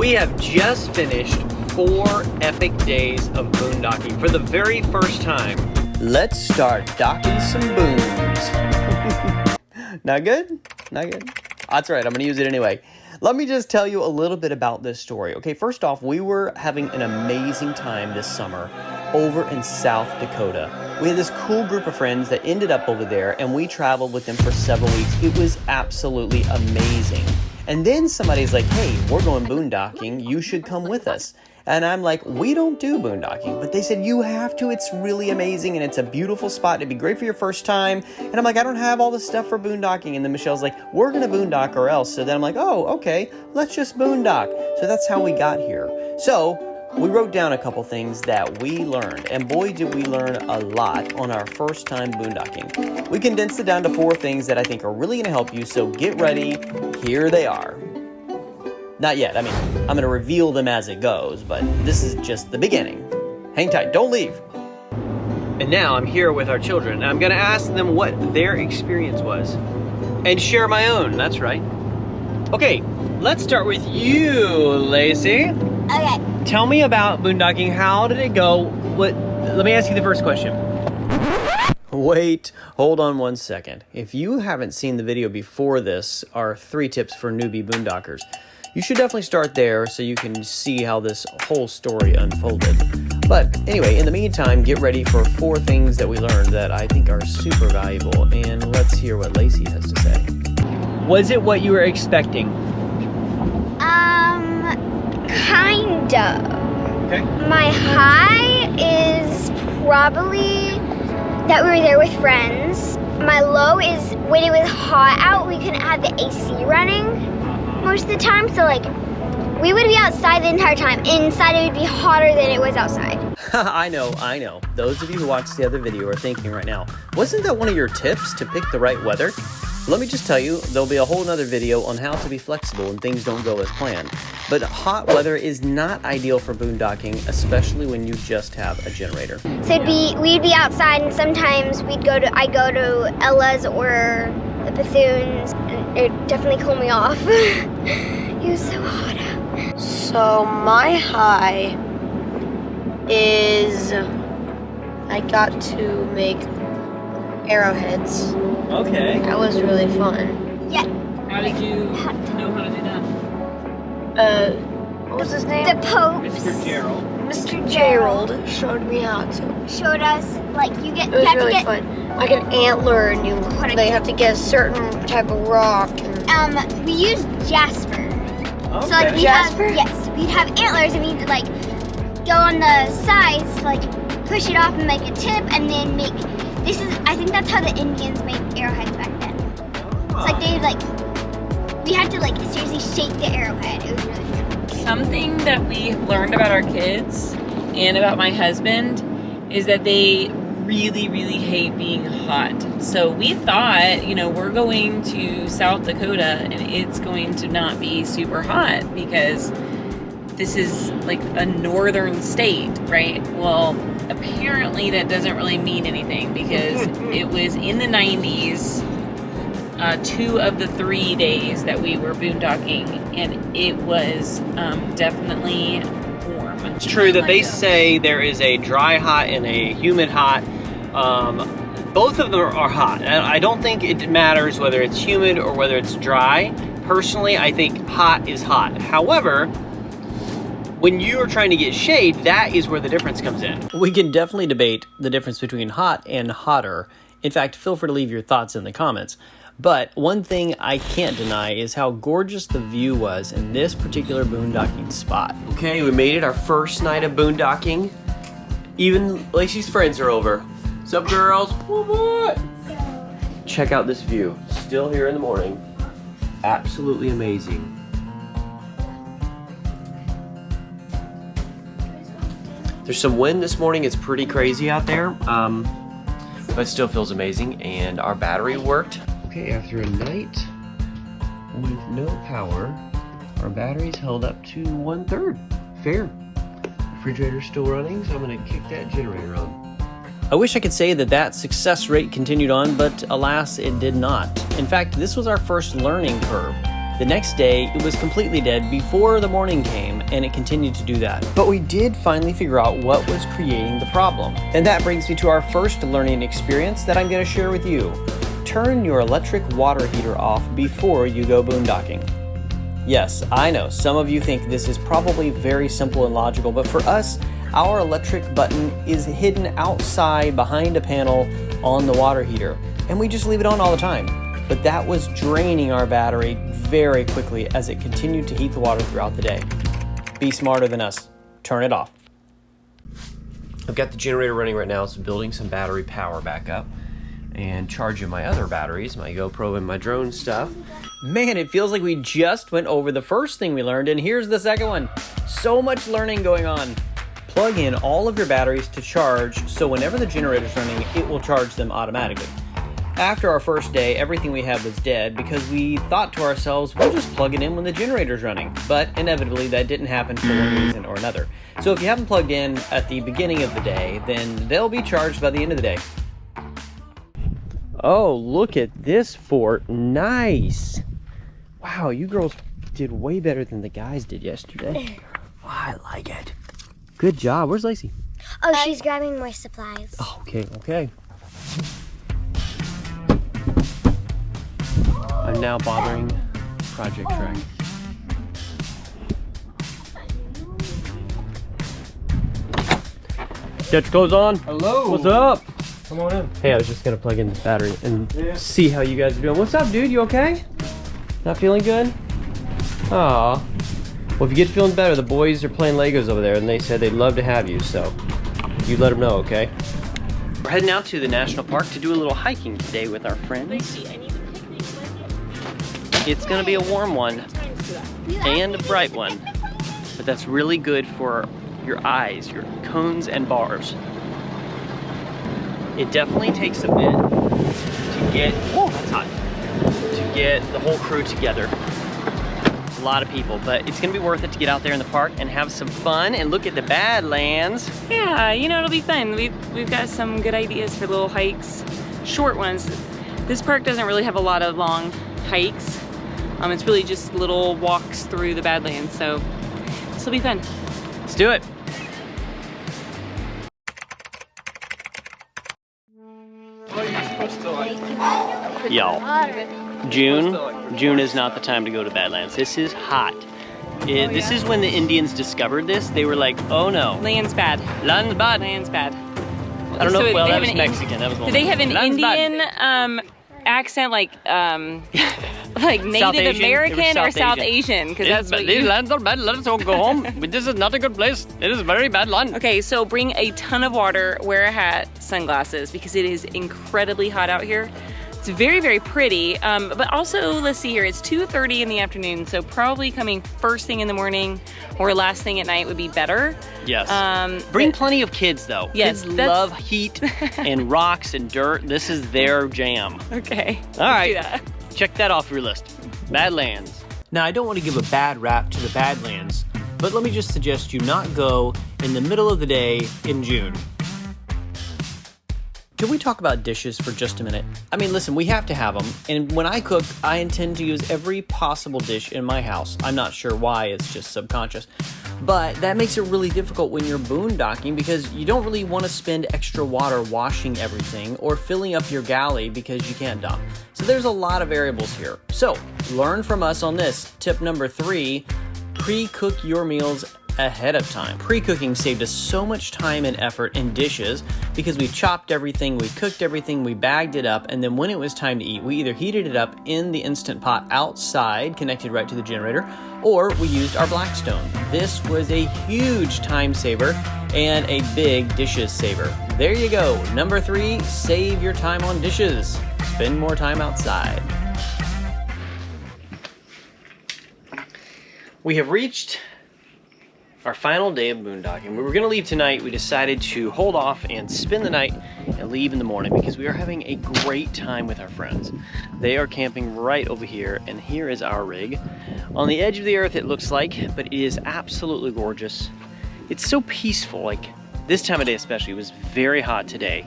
We have just finished 4 epic days of boondocking for the very first time. Let's start docking some boons. Not good? Not good? That's right, I'm gonna use it anyway. Let me just tell you a little bit about this story. Okay, first off, we were having an amazing time this summer over in South Dakota. We had this cool group of friends that ended up over there, and we traveled with them for several weeks. It was absolutely amazing. And then somebody's like, hey, we're going boondocking. You should come with us. And I'm like, we don't do boondocking. But they said, you have to. It's really amazing, and it's a beautiful spot. It'd be great for your first time. And I'm like, I don't have all the stuff for boondocking. And then Michelle's like, we're going to boondock or else. So then I'm like, oh, okay, let's just boondock. So that's how we got here. So we wrote down a couple things that we learned. And boy, did we learn a lot on our first time boondocking. We condensed it down to 4 things that I think are really going to help you. So get ready. Here they are. Not yet. I mean, I'm going to reveal them as it goes, but this is just the beginning. Hang tight. Don't leave. And now I'm here with our children, and I'm going to ask them what their experience was and share my own. That's right. Okay, let's start with you, Lacey. Okay. Tell me about boondocking. How did it go? Let me ask you the first question. Wait, hold on one second. If you haven't seen the video before this, our 3 tips for newbie boondockers, you should definitely start there so you can see how this whole story unfolded. But anyway, in the meantime, get ready for 4 things that we learned that I think are super valuable. And let's hear what Lacey has to say. Was it what you were expecting? Kind of. Okay. My high is probably that we were there with friends. My low is when it was hot out, we couldn't have the AC running most of the time, so like we would be outside the entire time. Inside it would be hotter than it was outside. I know. Those of you who watched the other video are thinking right now, wasn't that one of your tips to pick the right weather? Let me just tell you, there'll be a whole nother video on how to be flexible when things don't go as planned. But hot weather is not ideal for boondocking, especially when you just have a generator. So we'd be outside, and sometimes I'd go to Ella's or the Bethune's, and it definitely cooled me off. It was so hot out. So my high is I got to make arrowheads. Okay. That was really fun. Yeah. How did you know how to do that? What was his name? The Pope Mr. Gerald. Mr. Gerald showed me how to. showed us, like, It was really fun. Like an antler, and they have to get a certain type of rock. And we used Jasper. Okay. So like we'd have antlers, and we'd like go on the sides to like push it off and make a tip, and then make I think that's how the Indians made arrowheads back then. It's like we had to like seriously shape the arrowhead. It was really fun. Something that we learned about our kids and about my husband is that they really, really hate being hot. So we thought, we're going to South Dakota and it's going to not be super hot because this is like a northern state, right? Well, apparently that doesn't really mean anything because it was in the 90s, 2 of the 3 days that we were boondocking, and it was definitely warm. It's true that they say there is a dry hot and a humid hot. Both of them are hot. I don't think it matters whether it's humid or whether it's dry. Personally, I think hot is hot. However, when you are trying to get shade, that is where the difference comes in. We can definitely debate the difference between hot and hotter. In fact, feel free to leave your thoughts in the comments. But one thing I can't deny is how gorgeous the view was in this particular boondocking spot. Okay, we made it our first night of boondocking. Even Lacey's friends are over. What's up, girls? What? Check out this view. Still here in the morning. Absolutely amazing. There's some wind this morning. It's pretty crazy out there, but it still feels amazing. And our battery worked. Okay, after a night with no power, our battery's held up to 1/3. Fair. Refrigerator's still running, so I'm gonna kick that generator on. I wish I could say that success rate continued on, but alas, it did not. In fact, this was our first learning curve. The next day, it was completely dead before the morning came, and it continued to do that. But we did finally figure out what was creating the problem. And that brings me to our first learning experience that I'm going to share with you. Turn your electric water heater off before you go boondocking. Yes, I know, some of you think this is probably very simple and logical, but for us, our electric button is hidden outside behind a panel on the water heater, and we just leave it on all the time. But that was draining our battery very quickly as it continued to heat the water throughout the day. Be smarter than us. Turn it off. I've got the generator running right now, so building some battery power back up and charging my other batteries, my GoPro and my drone stuff. Man, it feels like we just went over the first thing we learned, and here's the second one. So much learning going on. Plug in all of your batteries to charge, so whenever the generator's running, it will charge them automatically. After our first day, everything we had was dead because we thought to ourselves, we'll just plug it in when the generator's running. But inevitably, that didn't happen for one reason or another. So if you haven't plugged in at the beginning of the day, then they'll be charged by the end of the day. Oh, look at this fort. Nice. Wow, you girls did way better than the guys did yesterday. Oh, I like it. Good job. Where's Lacey? Oh, she's grabbing more supplies. Oh, okay. I'm now bothering Project Track. Get your clothes on. Hello. What's up? Come on in. Hey, I was just gonna plug in the battery and see how you guys are doing. What's up, dude? You okay? Not feeling good? Aw. Well, if you get feeling better, the boys are playing Legos over there, and they said they'd love to have you, so you let them know, okay? We're heading out to the national park to do a little hiking today with our friends. It's gonna be a warm one and a bright one, but that's really good for your eyes, your cones and bars. It definitely takes a bit to get, that's hot, to get the whole crew together. A lot of people, but it's gonna be worth it to get out there in the park and have some fun and look at the Badlands. Yeah, you know, it'll be fun. We've got some good ideas for little hikes, short ones. This park doesn't really have a lot of long hikes. It's really just little walks through the Badlands, so this will be fun. Let's do it. Y'all, June is not the time to go to Badlands. This is hot. This is when the Indians discovered this. They were like, oh no. Land's bad. Land's bad. Land's bad. I don't know, So well they that have was an Mexican. That was Do they have an Land's bad. Indian accent like like South Native Asian? American It was or South South Asian? Because that's what These you... lands are bad. Let us all go home. This is not a good place. It is a very bad land. Okay, so bring a ton of water, wear a hat, sunglasses, because it is incredibly hot out here. It's very, very pretty, but also, let's see here, it's 2:30 in the afternoon, so probably coming first thing in the morning or last thing at night would be better. Yes. Bring plenty of kids, though. Yes, Kids love heat and rocks and dirt. This is their jam. Okay. All right. Do that. Check that off your list. Badlands. Now, I don't want to give a bad rap to the Badlands, but let me just suggest you not go in the middle of the day in June. Can we talk about dishes for just a minute? I mean, listen, we have to have them, and when I cook, I intend to use every possible dish in my house. I'm not sure why, it's just subconscious. But that makes it really difficult when you're boondocking because you don't really want to spend extra water washing everything or filling up your galley because you can't dump. So there's a lot of variables here. So learn from us on this. Tip number 3, pre-cook your meals ahead of time. Pre-cooking saved us so much time and effort in dishes because we chopped everything, we cooked everything, we bagged it up, and then when it was time to eat, we either heated it up in the Instant Pot outside, connected right to the generator, or we used our Blackstone. This was a huge time saver and a big dishes saver. There you go. Number 3, save your time on dishes. Spend more time outside. We have reached our final day of boondocking. We were gonna leave tonight. We decided to hold off and spend the night and leave in the morning because we are having a great time with our friends. They are camping right over here, and here is our rig. On the edge of the earth it looks like, but it is absolutely gorgeous. It's so peaceful, like this time of day especially. It was very hot today,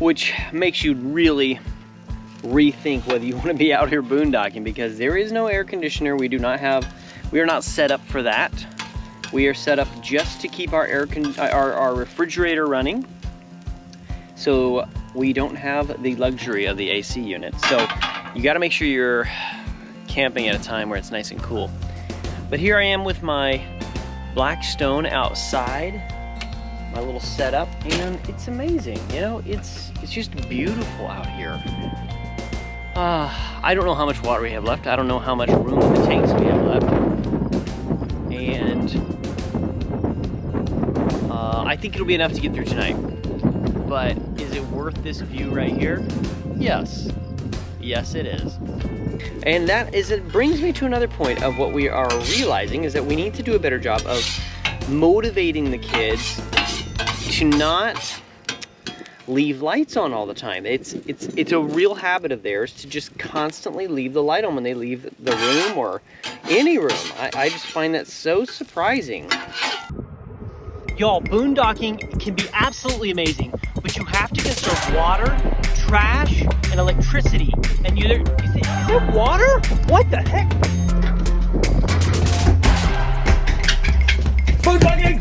which makes you really rethink whether you want to be out here boondocking, because there is no air conditioner. We are not set up for that. We are set up just to keep our our refrigerator running. So we don't have the luxury of the AC unit. So you got to make sure you're camping at a time where it's nice and cool. But here I am with my black stone outside, my little setup, and it's amazing. You know, it's just beautiful out here. I don't know how much water we have left. I don't know how much room in the tanks we have left. And I think it'll be enough to get through tonight. But is it worth this view right here? Yes. Yes, it is. And it brings me to another point of what we are realizing is that we need to do a better job of motivating the kids to not leave lights on all the time. It's a real habit of theirs to just constantly leave the light on when they leave the room or any room. I just find that so surprising. Y'all, boondocking can be absolutely amazing, but you have to conserve water, trash, and electricity. And is there water? What the heck? Boondocking!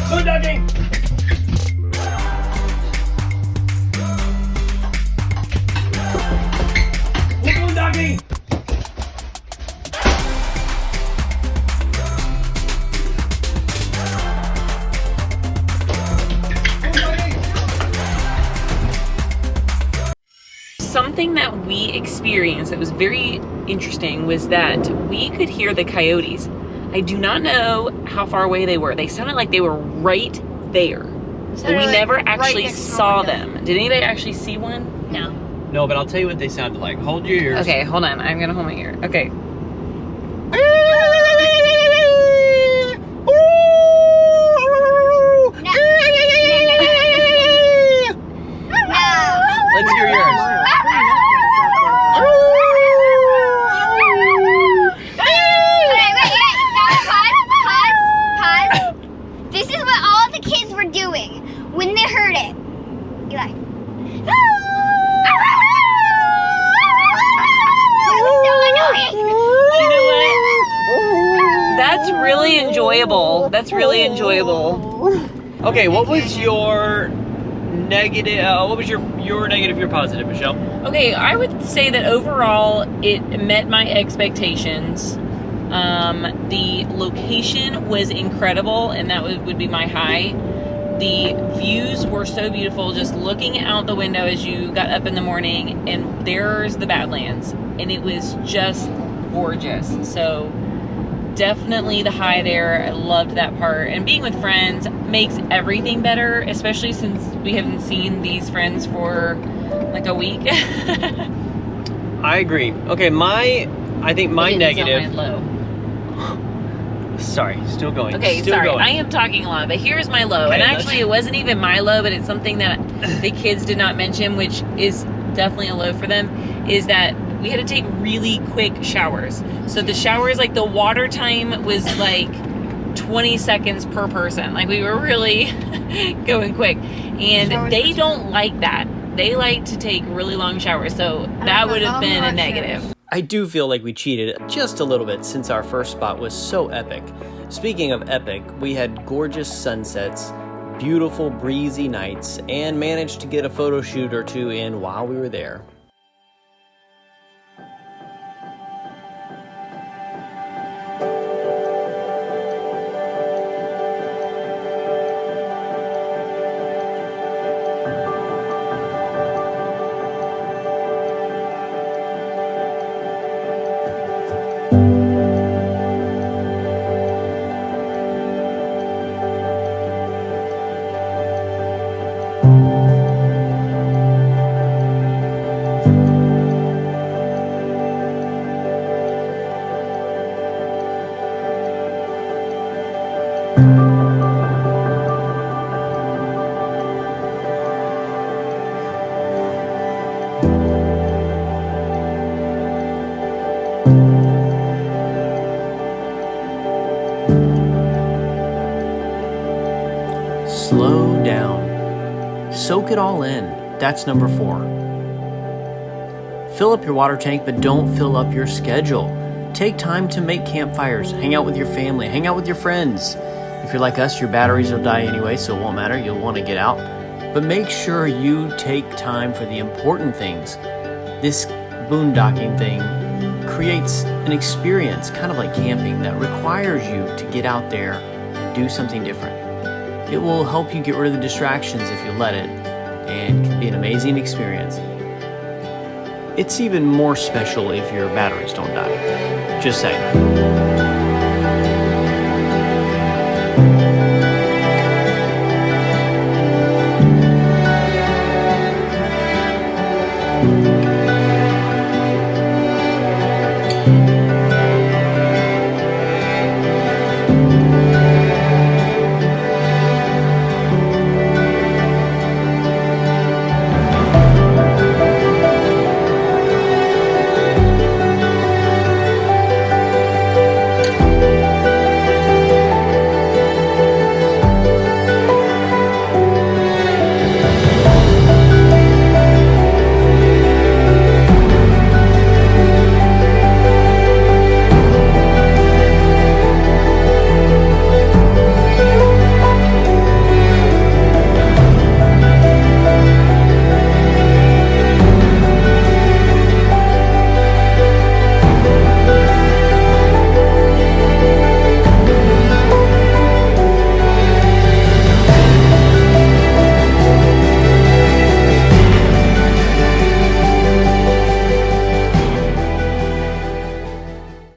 Boondocking! Boondocking! Something that we experienced that was very interesting was that we could hear the coyotes. I do not know how far away they were. They sounded like they were right there. But we never actually saw them. Did anybody actually see one? No. No, but I'll tell you what they sounded like. Hold your ears. Okay, hold on. I'm gonna hold my ear. Okay. Let's hear yours. Pause. This is what all the kids were doing when they heard it. You're like, it was so annoying. You know what? That's really enjoyable. That's really enjoyable. Okay, what was your negative? What was your negative, your positive, Michelle? Okay, I would say that overall it met my expectations. The location was incredible, and that would be my high. The views were so beautiful, just looking out the window as you got up in the morning, and there's the Badlands, and it was just gorgeous. So definitely the high there. I loved that part, and being with friends makes everything better, especially since we haven't seen these friends for like a week. I agree. Okay, I think my negative. My low. Sorry, still going. Okay, still sorry. going. I am talking a lot, but here's my low. Okay, and actually, it wasn't even my low, but it's something that the kids did not mention, which is definitely a low for them, is that we had to take really quick showers. So the showers, like the water time was like 20 seconds per person. Like we were really going quick. And they don't like that. They like to take really long showers. So that would have been a negative. I do feel like we cheated just a little bit since our first spot was so epic. Speaking of epic, we had gorgeous sunsets, beautiful breezy nights, and managed to get a photo shoot or two in while we were there. slow down. Soak it all in. That's number 4. Fill up your water tank, but don't fill up your schedule. Take time to make campfires, hang out with your family, hang out with your friends. If you're like us, your batteries will die anyway, so it won't matter. You'll want to get out. But make sure you take time for the important things. This boondocking thing creates an experience, kind of like camping, that requires you to get out there and do something different. It will help you get rid of the distractions if you let it, and can be an amazing experience. It's even more special if your batteries don't die. Just saying.